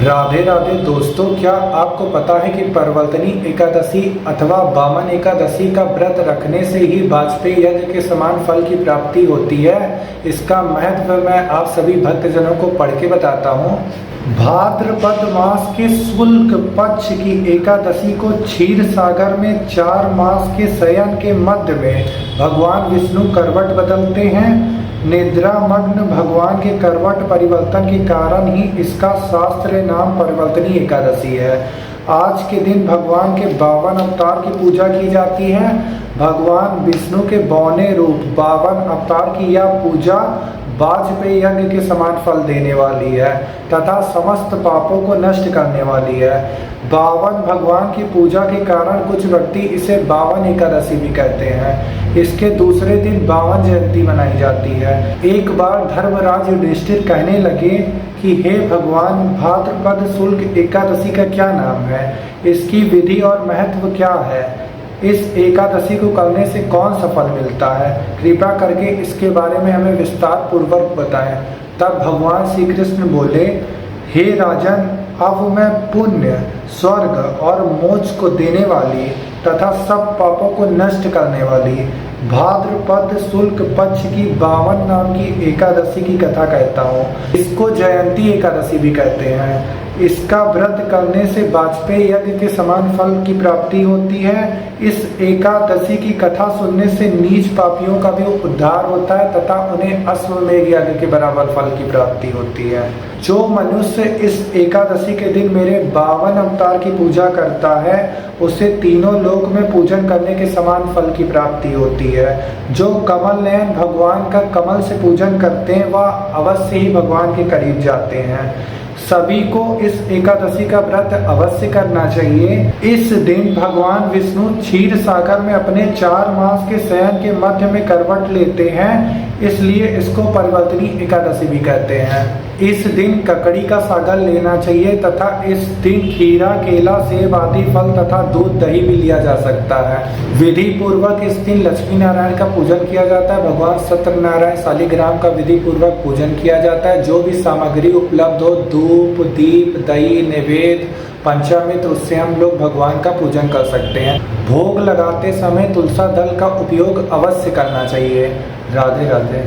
राधे राधे दोस्तों, क्या आपको पता है कि परवर्तनी एकादशी अथवा वामन एकादशी का व्रत रखने से ही वाजपेयी यज्ञ के समान फल की प्राप्ति होती है। इसका महत्व मैं आप सभी भक्तजनों को पढ़ के बताता हूँ। भाद्रपद मास के शुक्ल पक्ष की एकादशी को क्षीर सागर में 4 मास के शयन के मध्य में भगवान विष्णु करवट बदलते हैं। निद्रा मग्न भगवान के करवट परिवर्तन के कारण ही इसका शास्त्रीय नाम परवर्तनी एकादशी है। आज के दिन भगवान के 52 अवतार की पूजा की जाती है। भगवान विष्णु के 52 रूप 52 अवतार की यह पूजा वाजपेयी यज्ञ के समान फल देने वाली है तथा समस्त पापों को नष्ट करने वाली है। 52 भगवान की पूजा के कारण कुछ व्यक्ति इसे 52 एकादशी भी कहते हैं। इसके दूसरे दिन 52 जयंती मनाई जाती है। एक बार धर्मराज युधिष्ठिर कहने लगे कि हे भगवान, भाद्रपद शुक्ल एकादशी का क्या नाम है, इसकी विधि और महत्व क्या है, इस एकादशी को करने से कौन सा फल मिलता है, कृपा करके इसके बारे में हमें विस्तार पूर्वक बताएं। तब भगवान श्री कृष्ण बोले, हे राजन, अब मैं पुण्य, स्वर्ग और मोक्ष को देने वाली तथा सब पापों को नष्ट करने वाली भाद्रपद शुक्ल पक्ष की 52 नाम की एकादशी की कथा कहता हूँ। इसको जयंती एकादशी भी कहते हैं। इसका व्रत करने से वाजपेयी यज्ञ के समान फल की प्राप्ति होती है। इस एकादशी की कथा सुनने से नीच पापियों का भी उद्धार होता है तथा उन्हें अश्वमेध यज्ञ के बराबर फल की प्राप्ति होती है। जो मनुष्य इस एकादशी के दिन मेरे 52 अवतार की पूजा करता है, उसे तीनों लोक में पूजन करने के समान फल की प्राप्ति होती है। जो कमल नयन भगवान का कमल से पूजन करते हैं, वह अवश्य ही भगवान के करीब जाते हैं। सभी को इस एकादशी का व्रत अवश्य करना चाहिए। इस दिन भगवान विष्णु क्षीर सागर में अपने 4 मास के शयन के मध्य में करवट लेते हैं, इसलिए इसको परवर्तनी एकादशी भी कहते हैं। इस दिन ककड़ी का सागर लेना चाहिए तथा इस दिन खीरा, केला, सेब आदि फल तथा दूध दही भी लिया जा सकता है। विधि पूर्वक इस दिन लक्ष्मी नारायण का पूजन किया जाता है। भगवान सत्यनारायण शालिग्राम का विधि पूर्वक पूजन किया जाता है। जो भी सामग्री उपलब्ध हो, धूप, दीप, दही, नैवेद्य, पंचामृत, उससे हम लोग भगवान का पूजन कर सकते हैं। भोग लगाते समय तुलसी दल का उपयोग अवश्य करना चाहिए। राधे राधे।